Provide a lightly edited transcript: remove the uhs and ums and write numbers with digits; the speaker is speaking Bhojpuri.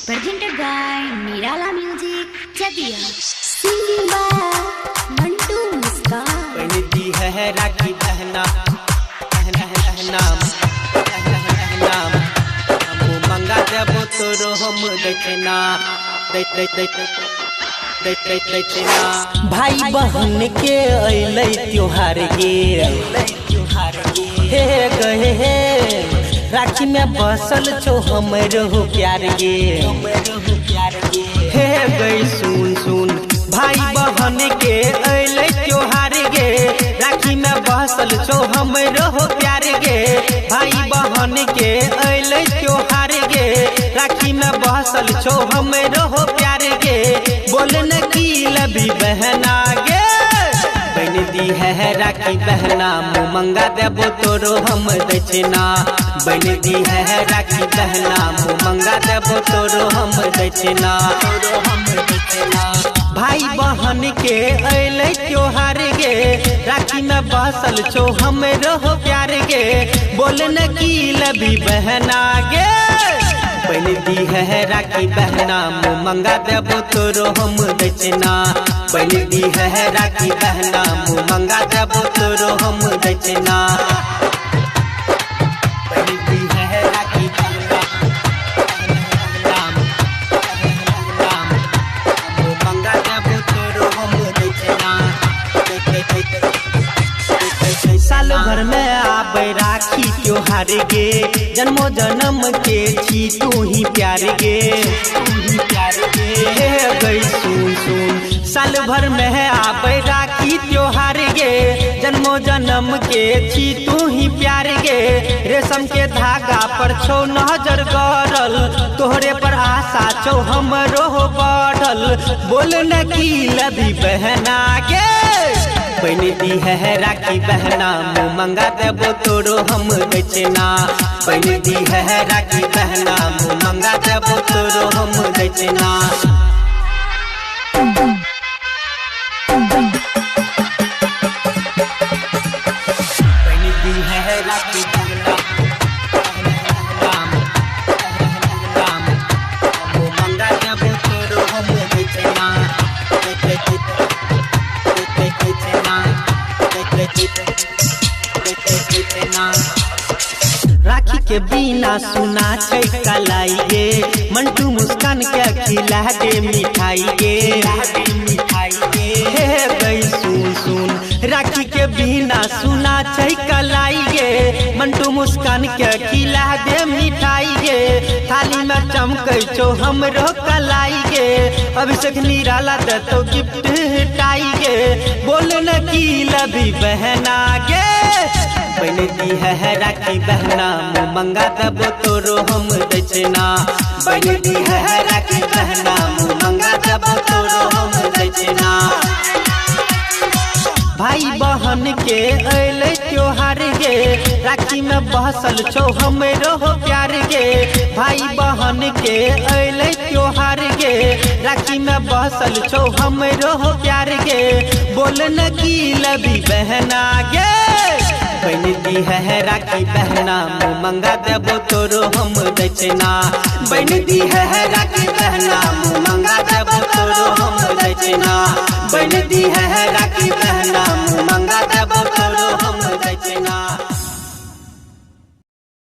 Presented by Nirala Music, Chakia. Singing by Mantu Muskan. पहनती है राखी बहना नाम हम मंगा देबो तोरो हम देखना भाई बहन के अइलै त्योहार गे हे गहे हे राखी में बसल छो हमरो प्यार गे हे गई सुन सुन भाई बहन के अइलै त्योहार गे राखी में बसल छो हमरो प्यार गे भाई बहन के अइलै त्योहार गे राखी में बसल छो हमरो प्यार गे बोलन की लबी बहना गे बन दी है राखी बहना मुँह मंगा देबो तोरो हम दक्षिणा बन दी है राखी बहना मुँह मंगा देबो तोरो हम दक्षिणा भाई बहन के अइलै त्योहार गे राखी में बसल छो हमरो प्यार गे बोलन की लबी बहना गे बन दी है राखी बहना मुँह मंगा देबो तोरो हम दक्षिणा बन दी है राखी बहना मुँह मंगा देबो तोरो हम दक्षिणा बन दी है राखी बहना मुँह मंगा देबो तोरो हम दक्षिणा साल भर में आबे राखी त्योहार गे जन्मो जन्म के छी तू ही प्यार गे हे गई सुन सुन साल भर में आबे राखी त्योहार गे जन्मो जन्म के छी तू ही प्यार गे रेशम के धागा पर छो नजर गड़ल तोहरे पर आशा छो हमरो बढ़ल बोल न की लबी बहना गे बन दी है राखी बहना मुँह मंगा देबो तोरो हम दक्षिणा बन दी है राखी बहना मुँह मंगा देबो तोरो हम दक्षिणा बन दी है राखी बहना मुँह मंगा देबो तोरो हम दक्षिणा राखी के बिना सुना छै कलाई गे मंटू मुस्कान के खिला दे मिठाई गे हे गई सुन सुन राखी के बिना सुना छै कलाई गे मंटू मुस्कान के खिला दे मिठाई गे थाली में चमकै छो हमरो कलाई गे अभिषेक निराला देतो गिफ्ट टाई गे बोल न की लबी बहना गे बन दी है राखी बहना मुँह मंगा देबो तोरो हम दक्षिणा बन दी है राखी बहना मुँह मंगा देबो तोरो हम दक्षिणा भाई बहन के अइलै त्योहार गे राखी में बसल छो हमरो प्यार गे भाई बहन के अइलै त्योहार गे राखी में बसल छो हमरो प्यार गे बोल न की लबी बहना गे बन दी है राखी बहना मुँह मंगा देबो तोरो हम दक्षिणा बन दी है राखी बहना मुँह मंगा देबो तोरो हम दक्षिणा बन दी है राखी बहना मुँह मंगा